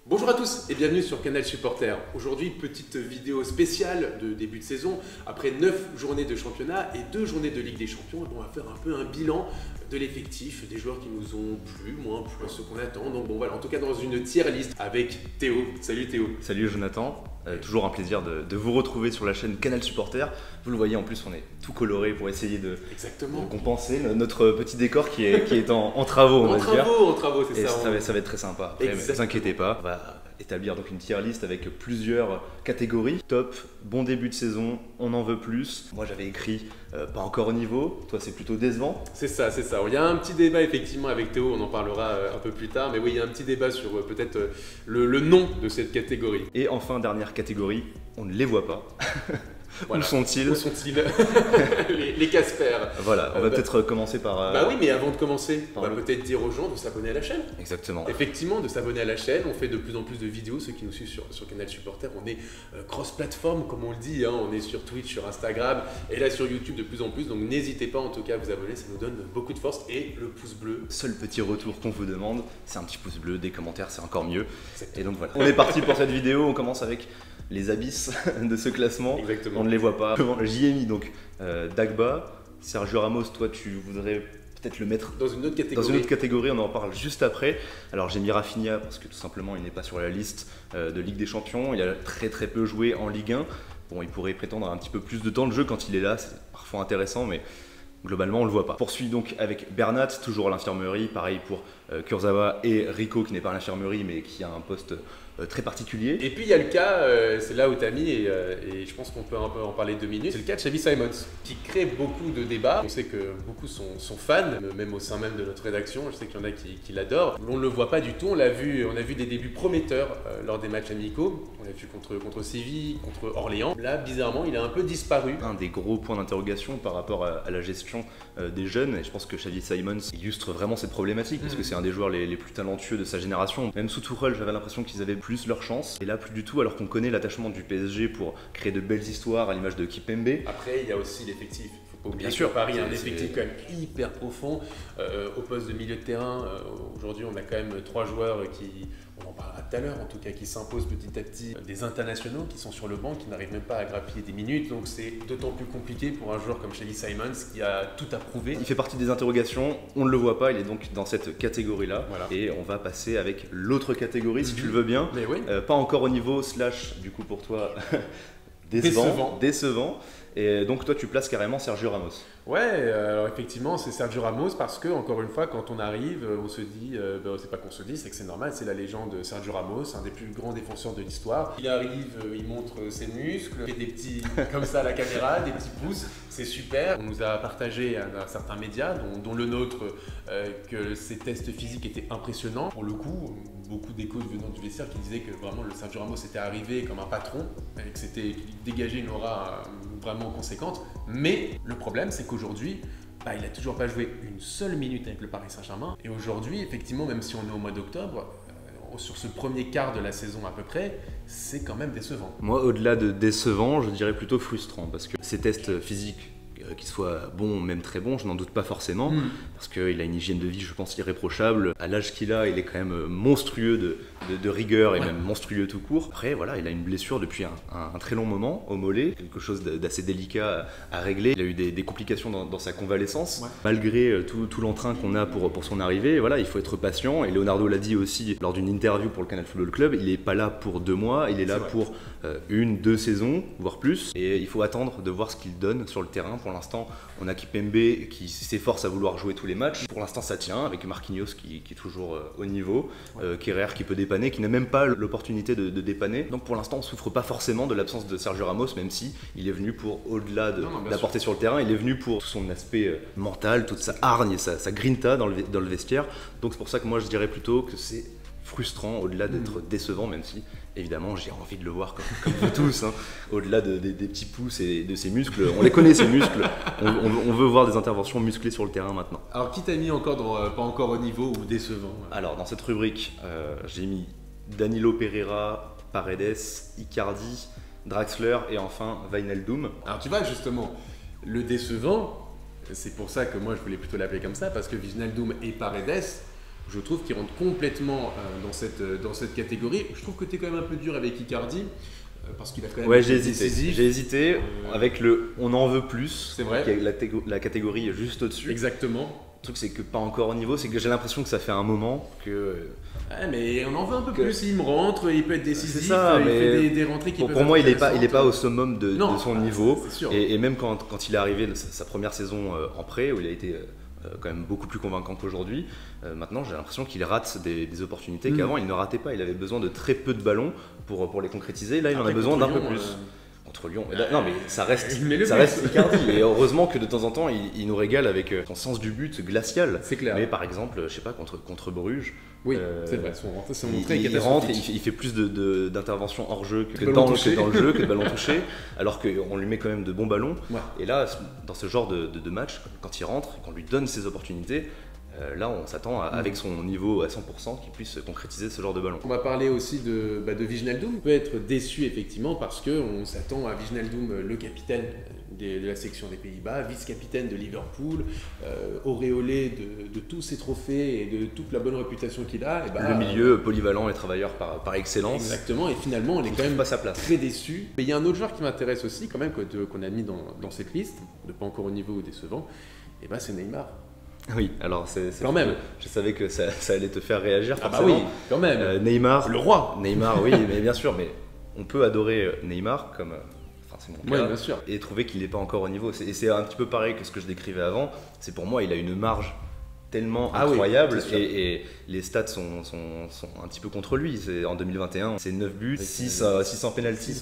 Bonjour à tous et bienvenue sur Canal Supporter. Aujourd'hui, petite vidéo spéciale de début de saison. Après 9 journées de championnat et 2 journées de Ligue des Champions, on va faire un peu un bilan de l'effectif, des joueurs qui nous ont plu, moins plu, ceux qu'on attend. Donc bon voilà, en tout cas dans une tier list avec Théo. Salut Théo. Salut Jonathan, toujours un plaisir de vous retrouver sur la chaîne Canal Supporter. Vous le voyez, en plus on est tout coloré pour essayer de compenser notre petit décor qui est en travaux, on va dire. En travaux, c'est et ça. Ça va être très sympa. Après, ne vous inquiétez pas, on va établir donc une tier list avec plusieurs catégories. Top, bon début de saison, on en veut plus. Moi j'avais écrit pas encore au niveau, toi c'est plutôt décevant. C'est ça. Il y a un petit débat effectivement avec Théo, on en parlera un peu plus tard. Mais oui, il y a un petit débat sur peut-être le nom de cette catégorie. Et enfin, dernière catégorie, on ne les voit pas. Voilà. Où sont-ils les Casper. Voilà, on va peut-être commencer par... Bah oui, mais avant de commencer, on va peut-être dire aux gens de s'abonner à la chaîne. Exactement. Effectivement, de s'abonner à la chaîne. On fait de plus en plus de vidéos. Ceux qui nous suivent sur Canal Supporter, on est cross-platform, comme on le dit. Hein. On est sur Twitch, sur Instagram et là sur YouTube de plus en plus. Donc n'hésitez pas en tout cas à vous abonner, ça nous donne beaucoup de force. Et le pouce bleu. Seul petit retour qu'on vous demande, c'est un petit pouce bleu, des commentaires, c'est encore mieux. Exactement. Et donc voilà, on est parti pour cette vidéo. On commence avec les abysses de ce classement. Exactement. On ne les voit pas. J'y ai mis donc Dagba, Sergio Ramos. Toi, tu voudrais peut-être le mettre dans une autre catégorie. Dans une autre catégorie, on en parle juste après. Alors j'ai mis Rafinha parce que tout simplement il n'est pas sur la liste de Ligue des Champions. Il a très peu joué en Ligue 1. Bon, il pourrait prétendre à un petit peu plus de temps de jeu quand il est là. C'est parfois intéressant, mais globalement, on le voit pas. Poursuit donc avec Bernat, toujours à l'infirmerie. Pareil pour Kurzawa et Rico, qui n'est pas à l'infirmerie, mais qui a un poste très particulier. Et puis il y a le cas, c'est là où tu as mis, et je pense qu'on peut un peu en parler 2 minutes, c'est le cas de Xavi Simons, qui crée beaucoup de débats. On sait que beaucoup sont fans, même au sein même de notre rédaction. Je sais qu'il y en a qui l'adorent. On ne le voit pas du tout. On a vu des débuts prometteurs lors des matchs amicaux. On l'a vu contre Séville, contre Orléans. Là, bizarrement, il a un peu disparu. Un des gros points d'interrogation par rapport à la gestion des jeunes, et je pense que Xavi Simons illustre vraiment cette problématique, parce que c'est un des joueurs les plus talentueux de sa génération. Même sous Tuchel, j'avais l'impression qu'ils avaient plus leur chance, et là plus du tout, alors qu'on connaît l'attachement du PSG pour créer de belles histoires à l'image de Kipembe. Après, il y a aussi l'effectif. Faut pas oublier que Paris a un effectif quand même hyper profond. Au poste de milieu de terrain, aujourd'hui, on a quand même 3 joueurs qui, on en parlera tout à l'heure, en tout cas, qui s'imposent petit à petit, des internationaux qui sont sur le banc, qui n'arrivent même pas à grappiller des minutes. Donc c'est d'autant plus compliqué pour un joueur comme Xavi Simons qui a tout à prouver. Il fait partie des interrogations, on ne le voit pas, il est donc dans cette catégorie-là. Voilà. Et on va passer avec l'autre catégorie, si tu le veux bien. Mais oui. Pas encore au niveau, / du coup pour toi, décevant. Et donc toi tu places carrément Sergio Ramos. Ouais, alors effectivement c'est Sergio Ramos parce que encore une fois quand on arrive on se dit, c'est pas qu'on se dit, c'est que c'est normal, c'est la légende Sergio Ramos, un des plus grands défenseurs de l'histoire. Il arrive, il montre ses muscles, il fait des petits comme ça à la caméra, des petits pouces, c'est super. On nous a partagé à certains médias, dont le nôtre, que ses tests physiques étaient impressionnants. Pour le coup, beaucoup d'échos venant du vestiaire qui disaient que vraiment le Sergio Ramos était arrivé comme un patron, et que qu'il dégageait une aura vraiment conséquente. Mais le problème c'est qu'aujourd'hui, il n'a toujours pas joué une seule minute avec le Paris Saint-Germain. Et aujourd'hui, effectivement, même si on est au mois d'octobre, sur ce premier quart de la saison à peu près, c'est quand même décevant. Moi, au-delà de décevant, je dirais plutôt frustrant, parce que ces tests physiques, qu'ils soient bons, même très bons, je n'en doute pas forcément, parce qu'il a une hygiène de vie, je pense, irréprochable. À l'âge qu'il a, il est quand même monstrueux de rigueur, et même monstrueux tout court. Après, voilà, il a une blessure depuis un très long moment au mollet, quelque chose d'assez délicat à régler. Il a eu des complications dans sa convalescence, malgré tout l'entrain qu'on a pour son arrivée. Voilà, il faut être patient, et Leonardo l'a dit aussi lors d'une interview pour le Canal Football Club, il n'est pas là pour 2 mois, il est là pour 1-2 saisons, voire plus, et il faut attendre de voir ce qu'il donne sur le terrain. Pour l'instant, on a Kipembe qui s'efforce à vouloir jouer tous les matchs. Pour l'instant, ça tient, avec Marquinhos qui est toujours au niveau, Kerrer qui peut dépanner, qui n'a même pas l'opportunité de dépanner. Donc pour l'instant, on souffre pas forcément de l'absence de Sergio Ramos, même si il est venu pour, au-delà d'apporter sur le terrain, il est venu pour tout son aspect mental, toute sa hargne et sa grinta dans le vestiaire. Donc c'est pour ça que moi je dirais plutôt que c'est frustrant, au-delà d'être décevant, même si évidemment j'ai envie de le voir comme vous tous, hein. Au-delà des petits pouces et de ses muscles, on les connaît ces muscles, on veut voir des interventions musclées sur le terrain maintenant. Alors qui t'a mis encore dans pas encore au niveau ou décevant? Alors dans cette rubrique, j'ai mis Danilo Pereira, Paredes, Icardi, Draxler et enfin Wijnaldum. Alors tu vois justement, le décevant, c'est pour ça que moi je voulais plutôt l'appeler comme ça, parce que Wijnaldum et Paredes, je trouve qu'il rentre complètement dans cette catégorie. Je trouve que tu es quand même un peu dur avec Icardi. Parce qu'il a quand même ouais, été j'ai hésité. décisif. J'ai hésité avec le on en veut plus. C'est vrai. Qui est la catégorie juste au-dessus. Exactement. Le truc, c'est que pas encore au niveau, c'est que j'ai l'impression que ça fait un moment que. Ouais, mais on en veut un peu plus. Il me rentre, il peut être décisif, C'est ça, il mais fait des rentrées qui peuvent pour moi, être il est pas au summum de son niveau. C'est sûr. Et même quand il est arrivé de sa première saison en prêt, où il a été quand même beaucoup plus convaincant qu'aujourd'hui, maintenant j'ai l'impression qu'il rate des opportunités qu'avant il ne ratait pas. Il avait besoin de très peu de ballons pour les concrétiser. Là, il en a besoin d'un peu plus. Contre Lyon. Non, mais ça reste Icardi. Et heureusement que de temps en temps, il nous régale avec son sens du but glacial. C'est clair. Mais par exemple, je sais pas, contre Bruges. Oui, c'est vrai. Son entrée il rentre, il fait plus d'interventions hors jeu que dans le jeu, que de ballons touchés, alors qu'on lui met quand même de bons ballons. Ouais. Et là, dans ce genre de match, quand il rentre, qu'on lui donne ses opportunités, là, on s'attend avec son niveau à 100% qu'il puisse concrétiser ce genre de ballon. On va parler aussi de Wijnaldum. On peut être déçu effectivement parce qu'on s'attend à Wijnaldum, le capitaine de la section des Pays-Bas, vice-capitaine de Liverpool, auréolé de tous ses trophées et de toute la bonne réputation qu'il a. Et le milieu polyvalent et travailleur par excellence. Exactement, et finalement on est quand même pas sa place. Très déçu. Mais il y a un autre joueur qui m'intéresse aussi quand même qu'on a mis dans cette liste, de pas encore au niveau ou décevant, et c'est Neymar. Oui, alors c'est quand même. Je savais que ça allait te faire réagir. Ah bah oui, quand même. Neymar, le roi. Neymar, oui, mais bien sûr, mais on peut adorer Neymar comme, c'est mon cas, bien sûr. Et trouver qu'il n'est pas encore au niveau. Et c'est un petit peu pareil que ce que je décrivais avant. C'est pour moi, il a une marge tellement incroyable et les stats sont un petit peu contre lui. En 2021, c'est 9 buts, 6 en penalty,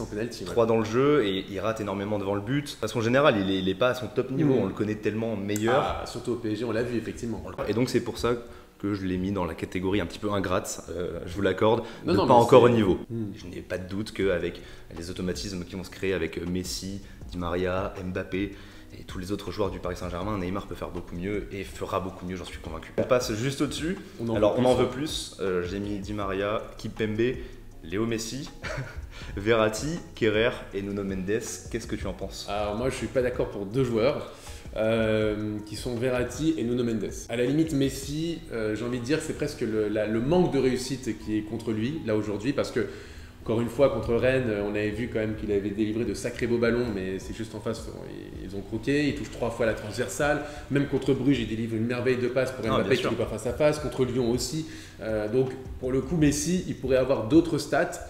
3 dans le jeu et il rate énormément devant le but. De façon générale, il n'est pas à son top niveau, on le connaît tellement meilleur. Surtout au PSG, on l'a vu effectivement. Et donc c'est pour ça que je l'ai mis dans la catégorie un petit peu ingrate, je vous l'accorde, pas encore au niveau. Je n'ai pas de doute qu'avec les automatismes qui vont se créer avec Messi, Di Maria, Mbappé, et tous les autres joueurs du Paris Saint-Germain, Neymar peut faire beaucoup mieux et fera beaucoup mieux, j'en suis convaincu. On passe juste au-dessus. On en veut plus. J'ai mis Di Maria, Kimpembe, Léo Messi, Verratti, Kerrer et Nuno Mendes. Qu'est-ce que tu en penses? Alors moi je suis pas d'accord pour deux joueurs qui sont Verratti et Nuno Mendes. À la limite Messi, j'ai envie de dire que c'est presque le manque de réussite qui est contre lui là aujourd'hui, parce que encore une fois, contre Rennes, on avait vu quand même qu'il avait délivré de sacrés beaux ballons, mais c'est juste en face, ils ont croqué, il touche 3 fois la transversale. Même contre Bruges, il délivre une merveille de passe pour Mbappé qui n'est pas face à face. Contre Lyon aussi. Donc, pour le coup, Messi, il pourrait avoir d'autres stats,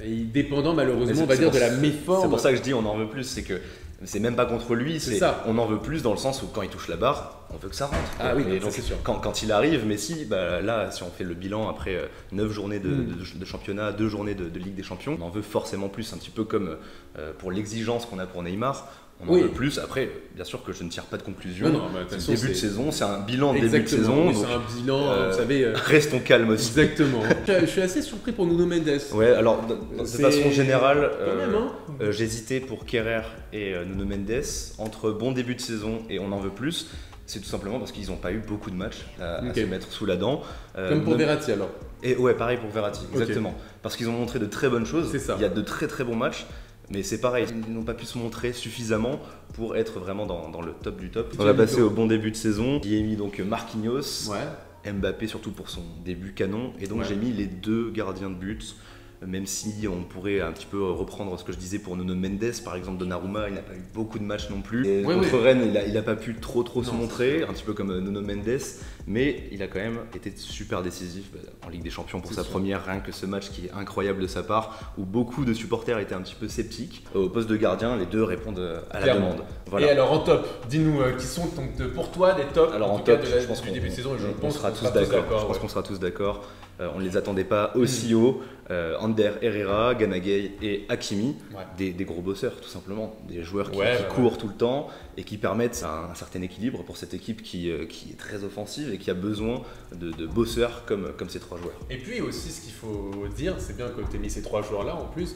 dépendant malheureusement, on va dire, de la méforme. C'est pour ça que je dis on en veut plus, c'est que c'est même pas contre lui, on en veut plus dans le sens où quand il touche la barre, on veut que ça rentre. Ah oui, donc, c'est sûr. Quand il arrive, Messi, là, si on fait le bilan après 9 journées de championnat, 2 journées de Ligue des Champions, on en veut forcément plus, un petit peu comme pour l'exigence qu'on a pour Neymar. On en veut plus. Après, bien sûr que je ne tire pas de conclusion. C'est le début de saison, c'est un bilan de début de saison. C'est un bilan, vous savez. Restons calmes aussi. Exactement. Je suis assez surpris pour Nuno Mendes. Ouais, alors de façon générale, j'hésitais pour Kerrer et Nuno Mendes entre bon début de saison et on en veut plus. C'est tout simplement parce qu'ils n'ont pas eu beaucoup de matchs à se mettre sous la dent. Comme pour Verratti alors. Et ouais, pareil pour Verratti, exactement. Parce qu'ils ont montré de très bonnes choses. C'est ça. Il y a de très très bons matchs. Mais c'est pareil, ils n'ont pas pu se montrer suffisamment pour être vraiment dans le top du top. On va passer au bon début de saison. J'y ai mis donc Marquinhos, Mbappé surtout pour son début canon. Et donc j'ai mis les 2 gardiens de but. Même si on pourrait un petit peu reprendre ce que je disais pour Nuno Mendes, par exemple Donnarumma, il n'a pas eu beaucoup de matchs non plus. Contre Rennes, il n'a pas pu trop se montrer, un petit peu comme Nuno Mendes, mais il a quand même été super décisif en Ligue des Champions pour sa première, rien que ce match qui est incroyable de sa part, où beaucoup de supporters étaient un petit peu sceptiques. Au poste de gardien, les 2 répondent à la demande. Voilà. Et alors en top, dis-nous qui sont donc pour toi les tops en top, je pense du début de saison, je pense qu'on sera tous d'accord. Je pense qu'on sera tous d'accord. On ne les attendait pas aussi haut. Ander Herrera, Gana Gueye et Hakimi, des gros bosseurs tout simplement, des joueurs qui courent tout le temps et qui permettent un certain équilibre pour cette équipe qui est très offensive et qui a besoin de bosseurs comme ces 3 joueurs. Et puis aussi ce qu'il faut dire, c'est bien que tu aies mis ces 3 joueurs là en plus,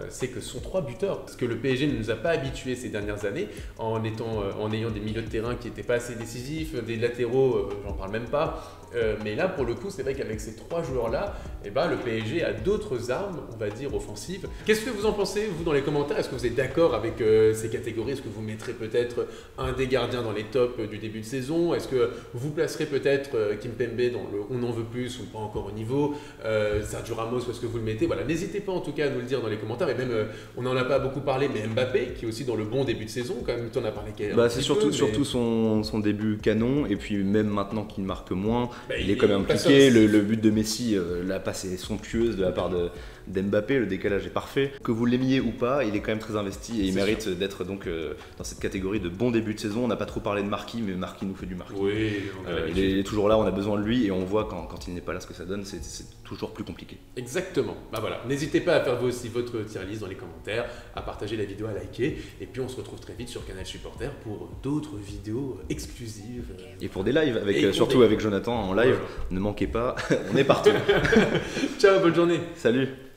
c'est que ce sont 3 buteurs. Parce que le PSG ne nous a pas habitués ces dernières années en ayant des milieux de terrain qui n'étaient pas assez décisifs, des latéraux, j'en parle même pas. Mais là, pour le coup, c'est vrai qu'avec ces 3 joueurs-là, eh ben, le PSG a d'autres armes, on va dire, offensives. Qu'est-ce que vous en pensez, vous, dans les commentaires? Est-ce que vous êtes d'accord avec ces catégories? Est-ce que vous mettrez peut-être un des gardiens dans les tops du début de saison? Est-ce que vous placerez peut-être Kimpembe dans le on en veut plus ou pas encore au niveau? Sergio Ramos, où est-ce que vous le mettez? Voilà, n'hésitez pas en tout cas à nous le dire dans les commentaires. Et même, on n'en a pas beaucoup parlé, mais Mbappé, qui est aussi dans le bon début de saison, quand même, tu en as parlé. C'est surtout son début canon, et puis même maintenant qu'il marque moins, il est quand même impliqué. Le but de Messi, la passe est somptueuse de la part d'Mbappé, le décalage est parfait. Que vous l'aimiez ou pas, il est quand même très investi et il mérite d'être donc dans cette catégorie de bon début de saison. On n'a pas trop parlé de Marquis, mais Marquis nous fait du Marquis. Oui, il est toujours là, on a besoin de lui et on voit quand il n'est pas là ce que ça donne, c'est toujours plus compliqué. Exactement. Voilà, n'hésitez pas à faire vous aussi votre tier list dans les commentaires, à partager la vidéo, à liker, et puis on se retrouve très vite sur Canal Supporter pour d'autres vidéos exclusives. Et pour des lives, surtout avec Jonathan en live, ne manquez pas, on est partout. Ciao, bonne journée. Salut.